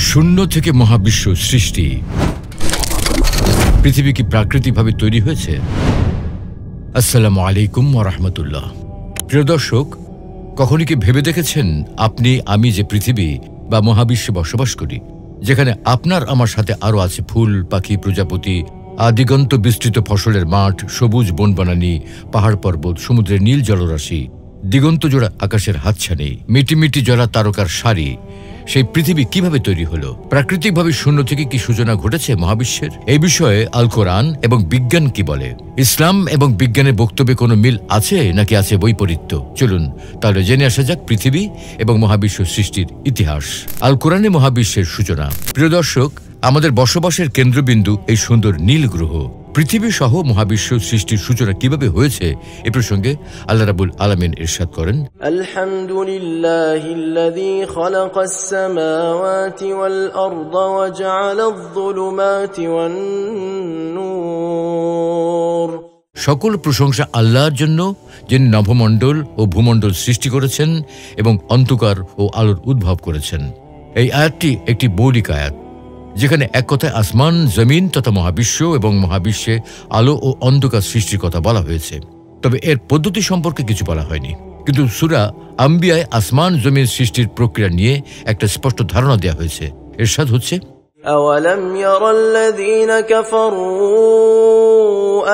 শূন্য থেকে মহাবিশ্ব সৃষ্টি। পৃথিবী কি প্রাকৃতিকভাবে তৈরি হয়েছে? আসসালামু আলাইকুম ওয়া রাহমাতুল্লাহ। প্রিয় দর্শক, কখনই কি ভেবে দেখেছেন আপনি আমি যে পৃথিবী বা মহাবিশ্বে বসবাস করি, যেখানে আপনার আমার সাথে আরও আছে ফুল, পাখি, প্রজাপতি, আদিগন্ত বিস্তৃত ফসলের মাঠ, সবুজ বনবনানী, পাহাড় পর্বত, সমুদ্রের নীল জলরাশি, দিগন্ত জোড়া আকাশের হাতছানি, মিটিমিটি জ্বলা তারকার সারি। সেই পৃথিবী কিভাবে তৈরি হলো? প্রাকৃতিকভাবে শূন্য থেকে কি সূচনা ঘটেছে মহাবিশ্বের? এই বিষয়ে আল কোরআন এবং বিজ্ঞান কি বলে? ইসলাম এবং বিজ্ঞানের বক্তব্যে কোনো মিল আছে নাকি আছে বৈপরীত্য? চলুন তাহলে জেনে আসা যাক পৃথিবী এবং মহাবিশ্ব সৃষ্টির ইতিহাস। আল কোরআনে মহাবিশ্বের সূচনা। প্রিয় দর্শক, আমাদের বসবাসের কেন্দ্রবিন্দু এই সুন্দর নীল গ্রহ পৃথিবী সহ মহাবিশ্ব সৃষ্টির সূচনা কিভাবে হয়েছে এ প্রসঙ্গে আল্লাহ রাব্বুল আলামিন ইরশাদ করেন, আলহামদুলিল্লাহিল্লাযী খালাকাস সামাওয়াতি ওয়াল আরদা ওয়া জাআলায যুলুমাতি ওয়ান নূর। সকল প্রশংসা আল্লাহর জন্য, যিনি নভমণ্ডল ও ভূমণ্ডল সৃষ্টি করেছেন এবং অন্ধকার ও আলোর উদ্ভব করেছেন। এই আয়াতটি একটি মৌলিক আয়াত, যেখানে এক কথায় আসমান, জমিন তথা মহাবিশ্ব এবং মহাবিশ্বে আলো ও অন্ধকার সৃষ্টির কথা বলা হয়েছে। তবে এর পদ্ধতি সম্পর্কে কিছু বলা হয়নি। কিন্তু সূরা আম্বিয়ায় আসমান জমিন সৃষ্টির প্রক্রিয়া নিয়ে একটা স্পষ্ট ধারণা দেওয়া হয়েছে। ইরশাদ হচ্ছে, আওয়ালাম ইয়ারাল্লাযীনা কাফারু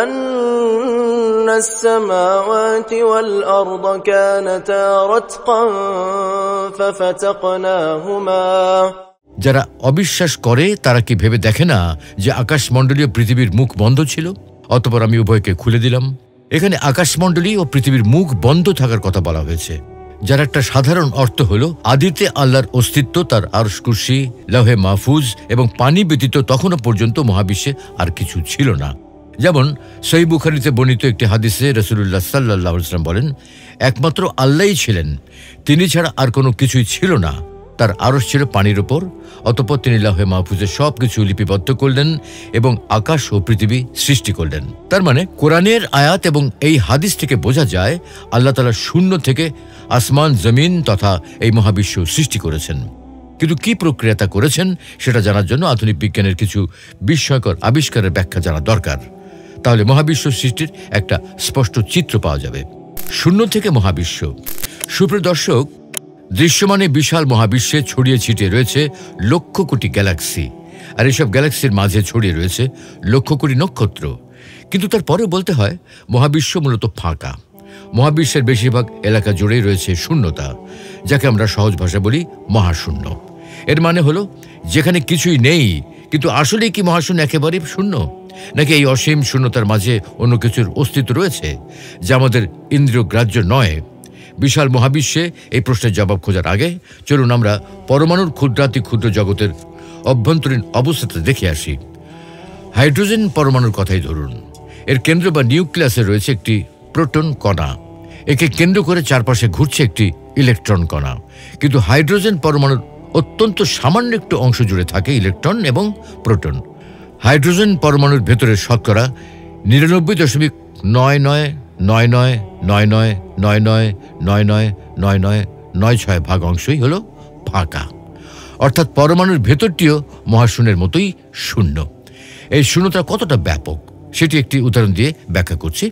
আন্নাস সামাওয়াতি ওয়াল আরদা কানাতা রাতকান ফাফাতাকনাহুমা। যারা অবিশ্বাস করে তারা কি ভেবে দেখে না যে আকাশমণ্ডলীয় পৃথিবীর মুখ বন্ধ ছিল, অতঃপর আমি উভয়কে খুলে দিলাম? এখানে আকাশমণ্ডলী ও পৃথিবীর মুখ বন্ধ থাকার কথা বলা হয়েছে, যার একটা সাধারণ অর্থ হল আদিতে আল্লাহর অস্তিত্ব, তার আরশ, কুরসি, লৌহে মাহফুজ এবং পানি ব্যতীত তখনও পর্যন্ত মহাবিশ্বে আর কিছু ছিল না। যেমন সহিহ বুখারীতে বর্ণিত একটি হাদিসে রাসূলুল্লাহ সাল্লাল্লাহু আলাইহি ওয়াসাল্লাম বলেন, একমাত্র আল্লাহই ছিলেন, তিনি ছাড়া আর কোনো কিছুই ছিল না। তার আরশ ছিল পানির ওপর। অতঃপর তিনি লৌহে মাহফুজে সবকিছু লিপিবদ্ধ করলেন এবং আকাশ ও পৃথিবী সৃষ্টি করলেন। তার মানে কোরআনের আয়াত এবং এই হাদিস থেকে বোঝা যায় আল্লাহ তাআলা শূন্য থেকে আসমান, জমিন তথা এই মহাবিশ্ব সৃষ্টি করেছেন। কিন্তু কি প্রক্রিয়া তা করেছেন সেটা জানার জন্য আধুনিক বিজ্ঞানের কিছু বিস্ময়কর আবিষ্কারের ব্যাখ্যা জানা দরকার। তাহলে মহাবিশ্ব সৃষ্টির একটা স্পষ্ট চিত্র পাওয়া যাবে। শূন্য থেকে মহাবিশ্ব। সুপ্রিয় দর্শক, দৃশ্যমানে বিশাল মহাবিশ্বে ছড়িয়ে ছিটিয়ে রয়েছে লক্ষ কোটি গ্যালাক্সি, আর এসব গ্যালাক্সির মাঝে ছড়িয়ে রয়েছে লক্ষ কোটি নক্ষত্র। কিন্তু তারপরেও বলতে হয় মহাবিশ্ব মূলত ফাঁকা। মহাবিশ্বের বেশিরভাগ এলাকা জুড়েই রয়েছে শূন্যতা, যাকে আমরা সহজ ভাষা বলি মহাশূন্য। এর মানে হলো যেখানে কিছুই নেই। কিন্তু আসলে কি মহাশূন্য একেবারেই শূন্য, নাকি এই অসীম শূন্যতার মাঝে অন্য কিছুর অস্তিত্ব রয়েছে যা আমাদের ইন্দ্রিয় গ্রাহ্য নয়? বিশাল মহাবিশ্বে এই প্রশ্নের জবাব খোঁজার আগে চলুন আমরা পরমাণুর ক্ষুদ্রাতি ক্ষুদ্র জগতের অভ্যন্তরীণ অবস্থাতে দেখে আসি। হাইড্রোজেন পরমাণুর কথাই ধরুন। এর কেন্দ্র বা নিউক্লিয়াসে রয়েছে একটি প্রোটন কণা। একে কেন্দ্র করে চারপাশে ঘুরছে একটি ইলেকট্রন কণা। কিন্তু হাইড্রোজেন পরমাণুর অত্যন্ত সামান্য একটু অংশ জুড়ে থাকে ইলেকট্রন এবং প্রোটন। হাইড্রোজেন পরমাণুর ভেতরে শতকরা 99.99999999999999 ভাগ অংশই হলো ফাঁকা। অর্থাৎ পরমাণুর ভেতরটিও মহাশূন্যের মতোই শূন্য। এই শূন্যতা কতটা ব্যাপক সেটি একটি উদাহরণ দিয়ে ব্যাখ্যা করছি।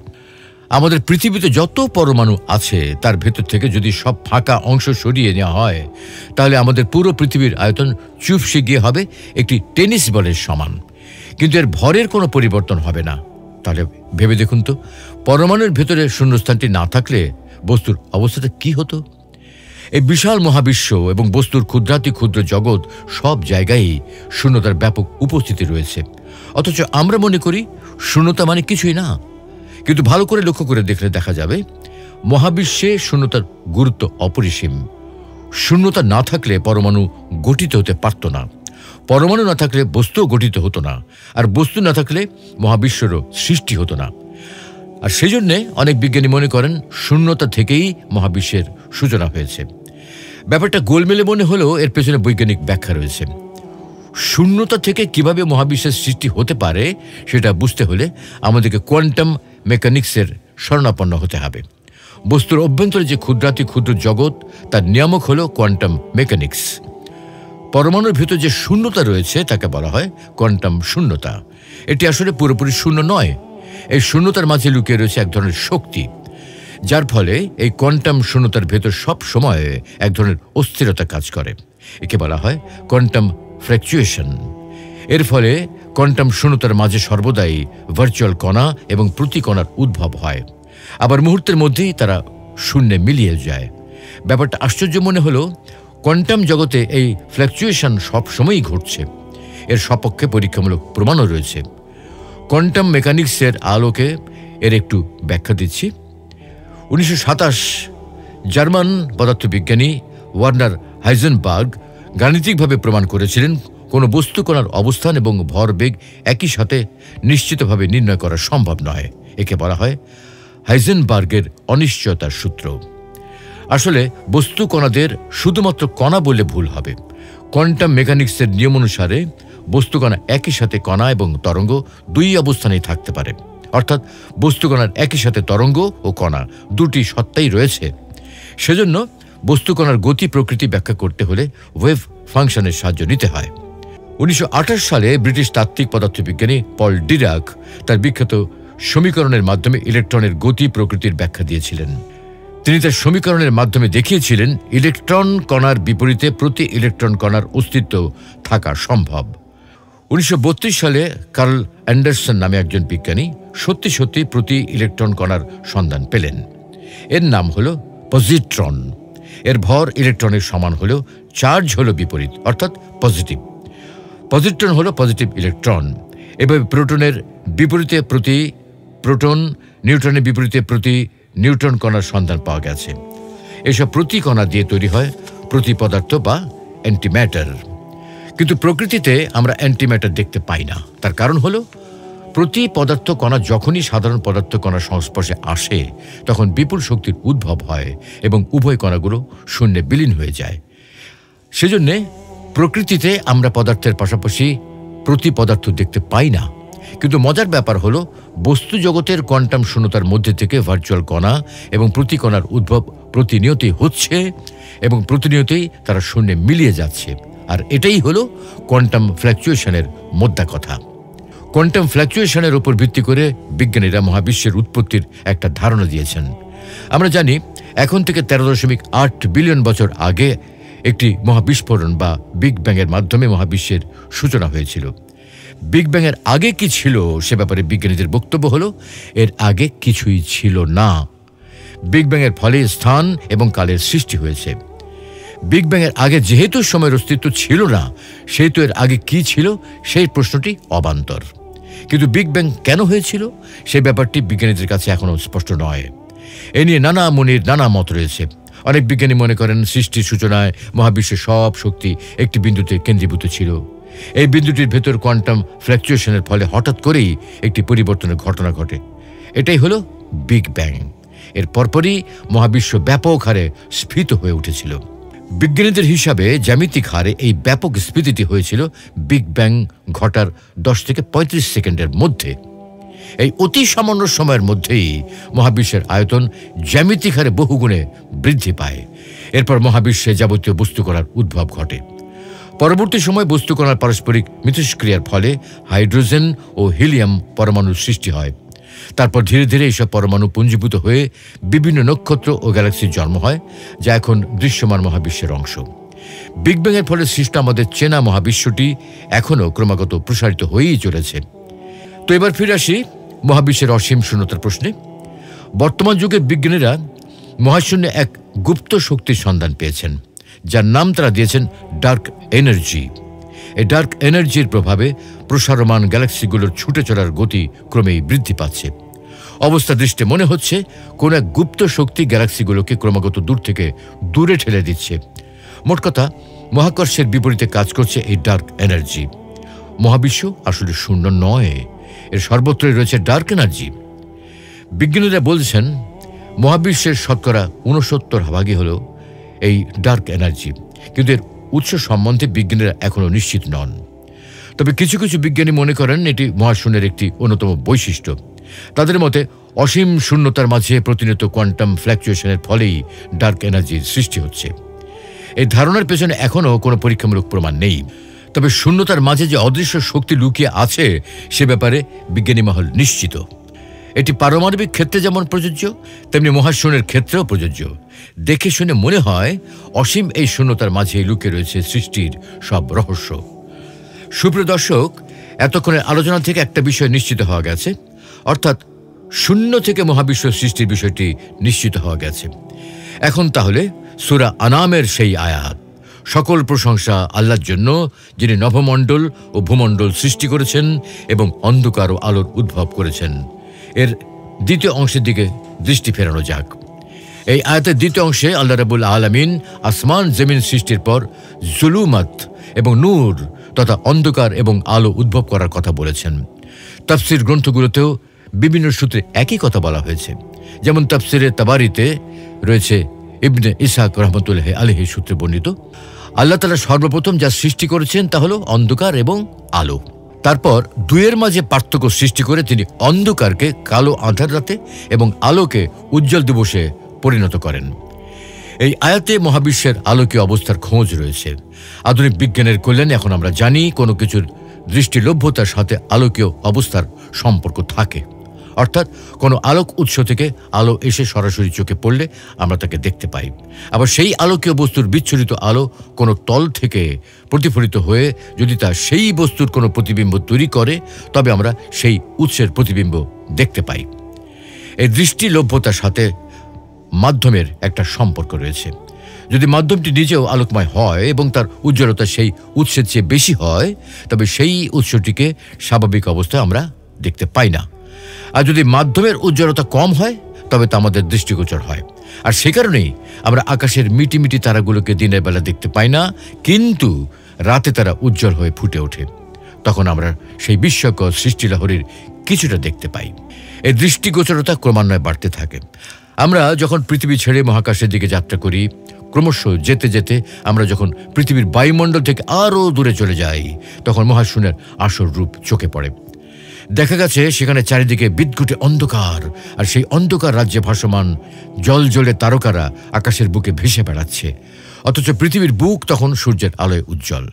আমাদের পৃথিবীতে যত পরমাণু আছে তার ভেতর থেকে যদি সব ফাঁকা অংশ সরিয়ে নেওয়া হয়, তাহলে আমাদের পুরো পৃথিবীর আয়তন চুপসে গিয়ে হবে একটি টেনিস বলের সমান। কিন্তু এর ভরের কোনো পরিবর্তন হবে না। তাহলে ভেবে দেখুন তো, পরমাণুর ভেতরে শূন্যস্থানটি না থাকলে বস্তুর অবস্থাটা কি হতো? এই বিশাল মহাবিশ্ব এবং বস্তুর ক্ষুদ্রাতি ক্ষুদ্র জগৎ সব জায়গায় শূন্যতার ব্যাপক উপস্থিতি রয়েছে। অথচ আমরা মনে করি শূন্যতা মানে কিছুই না। কিন্তু ভালো করে লক্ষ্য করে দেখলে দেখা যাবে মহাবিশ্বে শূন্যতার গুরুত্ব অপরিসীম। শূন্যতা না থাকলে পরমাণু গঠিত হতে পারত না, পরমাণু না থাকলে বস্তুও গঠিত হতো না, আর বস্তু না থাকলে মহাবিশ্বেরও সৃষ্টি হতো না। আর সেই জন্যে অনেক বিজ্ঞানী মনে করেন শূন্যতা থেকেই মহাবিশ্বের সূচনা হয়েছে। ব্যাপারটা গোলমেলে মনে হলেও এর পেছনে বৈজ্ঞানিক ব্যাখ্যা রয়েছে। শূন্যতা থেকে কিভাবে মহাবিশ্বের সৃষ্টি হতে পারে সেটা বুঝতে হলে আমাদেরকে কোয়ান্টাম মেকানিক্সের শরণাপন্ন হতে হবে। বস্তুর অভ্যন্তরে যে ক্ষুদ্রাতি ক্ষুদ্র জগৎ, তার নিয়ামক হল কোয়ান্টাম মেকানিক্স। পরমাণুর ভিতর যে শূন্যতা রয়েছে তাকে বলা হয় কোয়ান্টাম শূন্যতা। এটি আসলে পুরোপুরি শূন্য নয়। এই শূন্যতার মাঝে লুকিয়ে রয়েছে এক ধরনের শক্তি, যার ফলে এই কোয়ান্টাম শূন্যতার ভেতর সব সময় এক ধরনের অস্থিরতা কাজ করে। একে বলা হয় কোয়ান্টাম ফ্ল্যাকচুয়েশন। এর ফলে কোয়ান্টাম শূন্যতার মাঝে সর্বদাই ভার্চুয়াল কণা এবং প্রতিকণার উদ্ভব হয়, আবার মুহূর্তের মধ্যেই তারা শূন্যে মিলিয়ে যায়। ব্যাপারটা আশ্চর্য মনে হলো, কোয়ান্টাম জগতে এই ফ্ল্যাকচুয়েশন সবসময়ই ঘটছে। এর সপক্ষে পরীক্ষামূলক প্রমাণও রয়েছে। কোয়ান্টাম মেকানিক্সের আলোকে এর একটু ব্যাখ্যা দিচ্ছি। 1927 জার্মান পদার্থবিজ্ঞানী ওয়ার্নার হাইজেনবার্গ গাণিতিকভাবে প্রমাণ করেছিলেন কোনো বস্তু কণার অবস্থান এবং ভরবেগ একই সাথে নিশ্চিতভাবে নির্ণয় করা সম্ভব নয়। একে বলা হয় হাইজেনবার্গের অনিশ্চয়তার সূত্র। আসলে বস্তু কণাদের শুধুমাত্র কণা বলে ভুল হবে। কোয়ান্টাম মেকানিক্সের নিয়ম অনুসারে বস্তু কণা একই সাথে কণা এবং তরঙ্গ দুই অবস্থানেই থাকতে পারে, অর্থাৎ বস্তু কণার একই সাথে তরঙ্গ ও কণা দুটি সত্তাই রয়েছে। সেজন্য বস্তু কণার গতি প্রকৃতি ব্যাখ্যা করতে হলে ওয়েভ ফাংশনের সাহায্য নিতে হয়। 1928 সালে ব্রিটিশ তাত্ত্বিক পদার্থবিজ্ঞানী পল ডিরাক তার বিখ্যাত সমীকরণের মাধ্যমে ইলেকট্রনের গতি প্রকৃতির ব্যাখ্যা দিয়েছিলেন। তিনি তার সমীকরণের মাধ্যমে দেখিয়েছিলেন ইলেকট্রন কণার বিপরীতে প্রতি ইলেকট্রন কণার অস্তিত্ব থাকা সম্ভব। 1932 সালে কার্ল অ্যান্ডারসন নামে একজন বিজ্ঞানী সত্যি সত্যি প্রতি ইলেকট্রন কণার সন্ধান পেলেন। এর নাম হল পজিট্রন। এর ভর ইলেকট্রনের সমান হলেও চার্জ হল বিপরীত, অর্থাৎ পজিটিভ। পজিট্রন হল পজিটিভ ইলেকট্রন। এভাবে প্রোটনের বিপরীতে প্রতি প্রোটন, নিউট্রনের বিপরীতে প্রতি নিউট্রন কণার সন্ধান পাওয়া গেছে। এসব প্রতি কণা দিয়ে তৈরি হয় প্রতি পদার্থ বা অ্যান্টিম্যাটার। কিন্তু প্রকৃতিতে আমরা অ্যান্টিম্যাটার দেখতে পাই না। তার কারণ হলো প্রতি পদার্থ কণা যখনই সাধারণ পদার্থ কণার সংস্পর্শে আসে তখন বিপুল শক্তির উদ্ভব হয় এবং উভয় কণাগুলো শূন্যে বিলীন হয়ে যায়। সেজন্যে প্রকৃতিতে আমরা পদার্থের পাশাপাশি প্রতি পদার্থ দেখতে পাই না। কিন্তু মজার ব্যাপার হলো বস্তু জগতের কোয়ান্টাম শূন্যতার মধ্যে থেকে ভার্চুয়াল কণা এবং প্রতি কণার উদ্ভব প্রতিনিয়তই হচ্ছে এবং প্রতিনিয়তই তারা শূন্যে মিলিয়ে যাচ্ছে। আর এটাই হলো কোয়ান্টাম ফ্ল্যাকচুয়েশনের মোদ্দা কথা। কোয়ান্টাম ফ্ল্যাকচুয়েশনের উপর ভিত্তি করে বিজ্ঞানীরা মহাবিশ্বের উৎপত্তির একটা ধারণা দিয়েছেন। আমরা জানি এখন থেকে 13.8 বিলিয়ন বছর আগে একটি মহাবিস্ফোরণ বা বিগ ব্যাংয়ের মাধ্যমে মহাবিশ্বের সূচনা হয়েছিল। বিগ ব্যাংয়ের আগে কি ছিল সে ব্যাপারে বিজ্ঞানীদের বক্তব্য হলো এর আগে কিছুই ছিল না। বিগ ব্যাংয়ের ফলে স্থান এবং কালের সৃষ্টি হয়েছে। বিগ ব্যাংয়ের আগে যেহেতু সময়ের অস্তিত্ব ছিল না, সেহেতু এর আগে কি ছিল সেই প্রশ্নটি অবান্তর। কিন্তু বিগ ব্যাং কেন হয়েছিল সেই ব্যাপারটি বিজ্ঞানীদের কাছে এখনও স্পষ্ট নয়। এ নিয়ে নানা মুনির নানা মত রয়েছে। অনেক বিজ্ঞানী মনে করেন সৃষ্টির সূচনায় মহাবিশ্বের সব শক্তি একটি বিন্দুতে কেন্দ্রীভূত ছিল। এই বিন্দুটির ভেতর কোয়ান্টাম ফ্ল্যাকচুয়েশনের ফলে হঠাৎ করেই একটি পরিবর্তনের ঘটনা ঘটে। এটাই হলো বিগ ব্যাং। এর পরপরই মহাবিশ্ব ব্যাপক হারে স্ফীত হয়ে উঠেছিল। বিজ্ঞানীদের হিসাবে জ্যামিতিক হারে এই ব্যাপক স্ফীতিটি হয়েছিল বিগ ব্যাং ঘটার 10 থেকে 35 সেকেন্ডের মধ্যে। এই অতি সামান্য সময়ের মধ্যেই মহাবিশ্বের আয়তন জ্যামিতিক হারে বহুগুণে বৃদ্ধি পায়। এরপর মহাবিশ্বে যাবতীয় বস্তুকণার উদ্ভব ঘটে। পরবর্তী সময় বস্তুকণার পারস্পরিক মিথস্ক্রিয়ার ফলে হাইড্রোজেন ও হিলিয়াম পরমাণুর সৃষ্টি হয়। তারপর ধীরে ধীরে এইসব পরমাণু পুঞ্জীভূত হয়ে বিভিন্ন নক্ষত্র ও গ্যালাক্সির জন্ম হয়, যা এখন দৃশ্যমান মহাবিশ্বের অংশ। বিগ ব্যাংয়ের ফলে সৃষ্ট আমাদের চেনা মহাবিশ্বটি এখনও ক্রমাগত প্রসারিত হয়েই চলেছে। তো এবার ফিরে আসি মহাবিশ্বের অসীম শূন্যতার প্রশ্নে। বর্তমান যুগের বিজ্ঞানীরা মহাশূন্যে এক গুপ্ত শক্তির সন্ধান পেয়েছেন, যার নাম তারা দিয়েছেন ডার্ক এনার্জি। এই ডার্ক এনার্জির প্রভাবে প্রসারমান গ্যালাক্সিগুলোর ছুটে চলার গতি ক্রমেই বৃদ্ধি পাচ্ছে। অবস্থা দৃষ্টে মনে হচ্ছে কোন এক গুপ্ত শক্তি গ্যালাক্সিগুলোকে ক্রমাগত দূর থেকে দূরে ঠেলে দিচ্ছে। মোট কথা, মহাকর্ষের বিপরীতে কাজ করছে এই ডার্ক এনার্জি। মহাবিশ্ব আসলে শূন্য নয়, এর সর্বত্রই রয়েছে ডার্ক এনার্জি। বিজ্ঞানীরা বলছেন মহাবিশ্বের শতকরা 69 ভাগই হল এই ডার্ক এনার্জি, কিন্তু এর উৎস সম্বন্ধে বিজ্ঞানীরা এখনও নিশ্চিত নন। তবে কিছু কিছু বিজ্ঞানী মনে করেন এটি মহাশূন্যের একটি অন্যতম বৈশিষ্ট্য। তাদের মতে অসীম শূন্যতার মাঝে প্রতিনিয়ত কোয়ান্টাম ফ্ল্যাকচুয়েশনের ফলেই ডার্ক এনার্জির সৃষ্টি হচ্ছে। এই ধারণার পেছনে এখনও কোনো পরীক্ষামূলক প্রমাণ নেই। তবে শূন্যতার মাঝে যে অদৃশ্য শক্তি লুকিয়ে আছে সে ব্যাপারে বিজ্ঞানী মহল নিশ্চিত। এটি পারমাণবিক ক্ষেত্রে যেমন প্রযোজ্য, তেমনি মহাশূন্যের ক্ষেত্রেও প্রযোজ্য। দেখে শুনে মনে হয় অসীম এই শূন্যতার মাঝে লুকিয়ে রয়েছে সৃষ্টির সব রহস্য। সুপ্রিয় দর্শক, এতক্ষণের আলোচনা থেকে একটা বিষয় নিশ্চিত হওয়া গেছে, অর্থাৎ শূন্য থেকে মহাবিশ্ব সৃষ্টির বিষয়টি নিশ্চিত হওয়া গেছে। এখন তাহলে সূরা আনামের সেই আয়াত, সকল প্রশংসা আল্লাহর জন্য যিনি নভমণ্ডল ও ভূমণ্ডল সৃষ্টি করেছেন এবং অন্ধকার ও আলোর উদ্ভব করেছেন, এর দ্বিতীয় অংশের দিকে দৃষ্টি ফেরানো যাক। এই আয়াতের দ্বিতীয় অংশে আল্লাহ রাব্বুল আলামিন আসমান জমিন সৃষ্টির পর জুলুমাত এবং নূর তথা অন্ধকার এবং আলো উদ্ভব করার কথা বলেছেন। তাফসির গ্রন্থগুলোতেও বিভিন্ন সূত্রে একই কথা বলা হয়েছে। যেমন তাফসিরে তাবারিতে রয়েছে ইবনে ইসহাক রহমতুল্লাহ আলাইহি সূত্রে বর্ণিত, আল্লাহ তাআলা সর্বপ্রথম যা সৃষ্টি করেছেন তা হলো অন্ধকার এবং আলো। তারপর দুয়ের মাঝে পার্থক্য সৃষ্টি করে তিনি অন্ধকারকে কালো আঁধার রাতে এবং আলোকে উজ্জ্বল দিবসে পরিণত করেন। এই আয়াতে মহাবিশ্বের আলোকীয় অবস্থার খোঁজ রয়েছে। আধুনিক বিজ্ঞানের কল্যাণে এখন আমরা জানি কোনো কিছুর দৃষ্টিলভ্যতার সাথে আলোকীয় অবস্থার সম্পর্ক থাকে, অর্থাৎ কোনো আলোক উৎস থেকে আলো এসে সরাসরি চোখে পড়লে আমরা তাকে দেখতে পাই। আবার সেই আলোকীয় বস্তুর বিচ্ছুরিত আলো কোনো তল থেকে প্রতিফলিত হয়ে যদি তা সেই বস্তুর কোনো প্রতিবিম্ব তৈরি করে, তবে আমরা সেই উৎসের প্রতিবিম্ব দেখতে পাই। এই দৃষ্টিলভ্যতার সাথে মাধ্যমের একটা সম্পর্ক রয়েছে। যদি মাধ্যমটি নিজেও আলোকময় হয় এবং তার উজ্জ্বলতা সেই উৎসের চেয়ে বেশি হয়, তবে সেই উৎসটিকে স্বাভাবিক অবস্থায় আমরা দেখতে পাই না। আর যদি মাধ্যমের উজ্জ্বলতা কম হয়, তবে তা আমাদের দৃষ্টিগোচর হয়। আর সে কারণেই আমরা আকাশের মিটিমিটি তারাগুলোকে দিনের বেলা দেখতে পাই না, কিন্তু রাতে তারা উজ্জ্বল হয়ে ফুটে ওঠে। তখন আমরা সেই বিস্ময়কর সৃষ্টিলহরীর কিছুটা দেখতে পাই। এই দৃষ্টিগোচরতা ক্রমান্বয়ে বাড়তে থাকে। আমরা যখন পৃথিবী ছেড়ে মহাকাশের দিকে যাত্রা করি, ক্রমশ যেতে যেতে আমরা যখন পৃথিবীর বায়ুমণ্ডল থেকে আরও দূরে চলে যাই, তখন মহাশূন্যের আসল রূপ চোখে পড়ে। দেখা গেছে সেখানে চারিদিকে বিদ্যুটে অন্ধকার, আর সেই অন্ধকার রাজ্যে ভাসমান জল জলে তারকারা আকাশের বুকে ভেসে বেড়াচ্ছে, অথচ পৃথিবীর বুক তখন সূর্যের আলোয় উজ্জ্বল।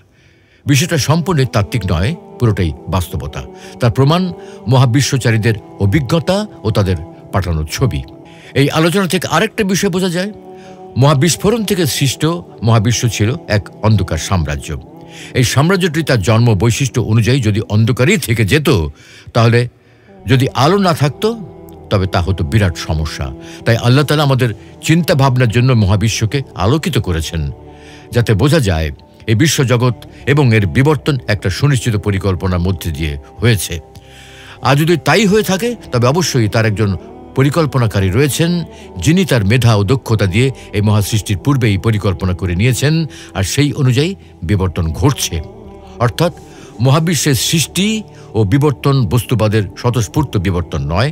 বিষয়টা সম্পূর্ণ তাত্ত্বিক নয়, পুরোটাই বাস্তবতা। তার প্রমাণ মহাবিশ্বচারীদের অভিজ্ঞতা ও তাদের পাঠানো ছবি। এই আলোচনা থেকে আরেকটা বিষয় বোঝা যায়, মহাবিস্ফোরণ থেকে সৃষ্ট মহাবিশ্ব ছিল এক অন্ধকার সাম্রাজ্য। এই সাম্রাজ্যটি তার জন্ম বৈশিষ্ট্য অনুযায়ী যদি অন্ধকারই থেকে যেত, তাহলে যদি আলো না থাকতো, তবে তা হতো বিরাট সমস্যা। তাই আল্লাহ তাআলা আমাদের চিন্তা ভাবনার জন্য মহাবিশ্বকে আলোকিত করেছেন, যাতে বোঝা যায় এই বিশ্বজগৎ এবং এর বিবর্তন একটা সুনিশ্চিত পরিকল্পনার মধ্যে দিয়ে হয়েছে। আর যদি তাই হয়ে থাকে, তবে অবশ্যই তার একজন পরিকল্পনাকারী রয়েছেন, যিনি তার মেধা ও দক্ষতা দিয়ে এই মহাসৃষ্টির পূর্বেই পরিকল্পনা করে নিয়েছেন, আর সেই অনুযায়ী বিবর্তন ঘটছে। অর্থাৎ মহাবিশ্বের সৃষ্টি ও বিবর্তন বস্তুবাদের স্বতঃস্ফূর্ত বিবর্তন নয়,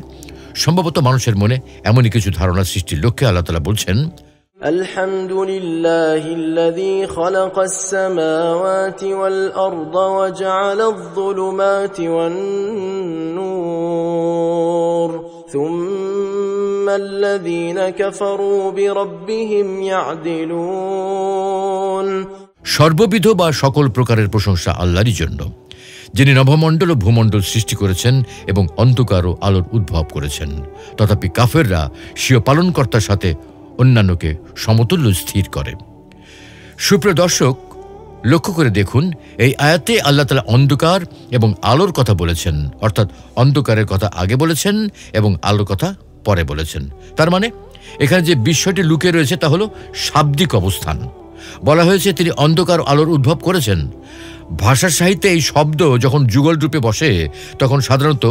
সম্ভবত মানুষের মনে এমনই কিছু ধারণা সৃষ্টির লক্ষ্যে আল্লাহ তাআলা বলছেন, আলহামদুলিল্লাহিল্লাযী খালাকাস সামাওয়াতি ওয়াল আরদা ওয়া জাআলায যুলুমাতি ওয়ান নূর ثم الذين كفروا بربهم يعدلون। সর্ববিধ বা সকল প্রকারের প্রশংসা আল্লাহরই জন্য, যিনি নভমণ্ডল ও ভূমণ্ডল সৃষ্টি করেছেন এবং অন্ধকার ও আলোর উদ্ভব করেছেন। তথাপি কাফেররা স্বীয় পালনকর্তার সাথে অন্যান্যকে সমতুল্য স্থির করে। সুপ্রিয় দর্শক, লক্ষ্য করে দেখুন, এই আয়াতে আল্লাহ তাআলা অন্ধকার এবং আলোর কথা বলেছেন, অর্থাৎ অন্ধকারের কথা আগে বলেছেন এবং আলোর কথা পরে বলেছেন। তার মানে এখানে যে বিষয়টি লুকিয়ে রয়েছে তা হলো শাব্দিক অবস্থান। বলা হয়েছে তিনি অন্ধকার আলোর উদ্ভব করেছেন। ভাষা সাহিত্যে এই শব্দ যখন যুগল রূপে বসে, তখন সাধারণত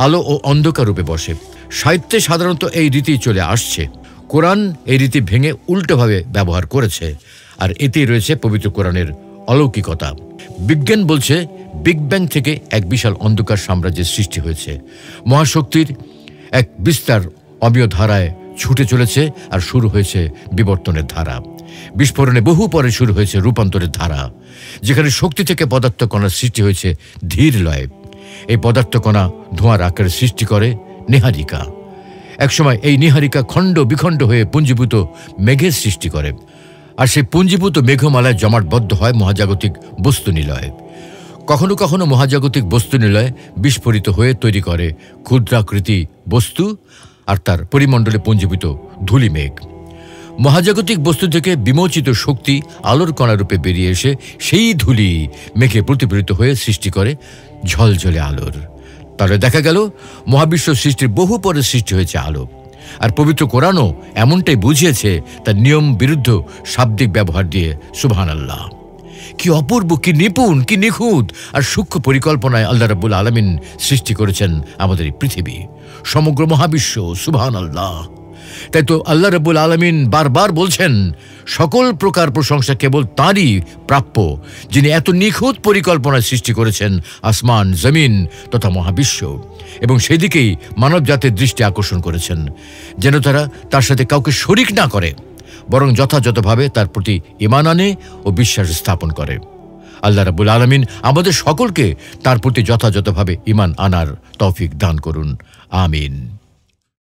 আলো ও অন্ধকার রূপে বসে। সাহিত্যে সাধারণত এই রীতি চলে আসছে। কোরআন এই রীতি ভেঙে উল্টোভাবে ব্যবহার করেছে, আর এতেই রয়েছে পবিত্র কোরআনের অলৌকিকতা। বিজ্ঞান বলছে বিগ ব্যাং থেকে এক বিশাল অন্ধকার সাম্রাজ্যের সৃষ্টি হয়েছে। মহাশক্তির এক বিস্তার অমীয় ধারায় ছুটে চলেছে, আর শুরু হয়েছে বিবর্তনের ধারা। বিস্ফোরণে বহু পরে শুরু হয়েছে রূপান্তরের ধারা, যেখানে শক্তি থেকে পদার্থ কণার সৃষ্টি হয়েছে ধীর লয়ে। এই পদার্থ কণা ধোঁয়ার আকারে সৃষ্টি করে নীহারিকা। একসময় এই নীহারিকা খণ্ড বিখণ্ড হয়ে পুঞ্জীভূত মেঘের সৃষ্টি করে। আর সেই পুঞ্জীভূত মেঘমালায় জমাটবদ্ধ হয় মহাজাগতিক বস্তু নিলয়। কখনো কখনো মহাজাগতিক বস্তু নিলয় বিস্ফোরিত হয়ে তৈরি করে ক্ষুদ্রাকৃতি বস্তু আর তার পরিমণ্ডলে পুঞ্জীভূত ধূলি মেঘ। মহাজাগতিক বস্তু থেকে বিমোচিত শক্তি আলোর কণা রূপে বেরিয়ে এসে সেই ধূলি মেঘে প্রতিফলিত হয়ে সৃষ্টি করে ঝলঝলে আলোর। তাহলে দেখা গেল মহাবিশ্ব সৃষ্টির বহু পরে সৃষ্টি হয়েছে আলো। আর পবিত্র কোরআনও এমনটাই বুঝিয়েছে, তার নিয়ম বিরুদ্ধ শাব্দিক ব্যবহার দিয়ে। সুবহানাল্লাহ! কি অপূর্ব, কি নিপুণ, কি নিখুঁত আর সূক্ষ্ম পরিকল্পনায় আল্লাহ রাব্বুল আলামিন সৃষ্টি করেছেন আমাদের এই পৃথিবী, সমগ্র মহাবিশ্ব। সুবহানাল্লাহ! তাই তো আল্লাহ রাব্বুল আলামিন বারবার বলছেন, সকল প্রকার প্রশংসা কেবল তাঁরই প্রাপ্য, যিনি এত নিখুঁত পরিকল্পনায় সৃষ্টি করেছেন আসমান, জমিন তথা মহাবিশ্ব, এবং সেদিকেই মানব জাতির দৃষ্টি আকর্ষণ করেছেন, যেন তারা তার সাথে কাউকে শরিক না করে, বরং যথাযথভাবে তার প্রতি ঈমান আনে ও বিশ্বাস স্থাপন করে। আল্লাহ রাব্বুল আলামিন আমাদের সকলকে তার প্রতি যথাযথভাবে ঈমান আনার তৌফিক দান করুন। আমিন।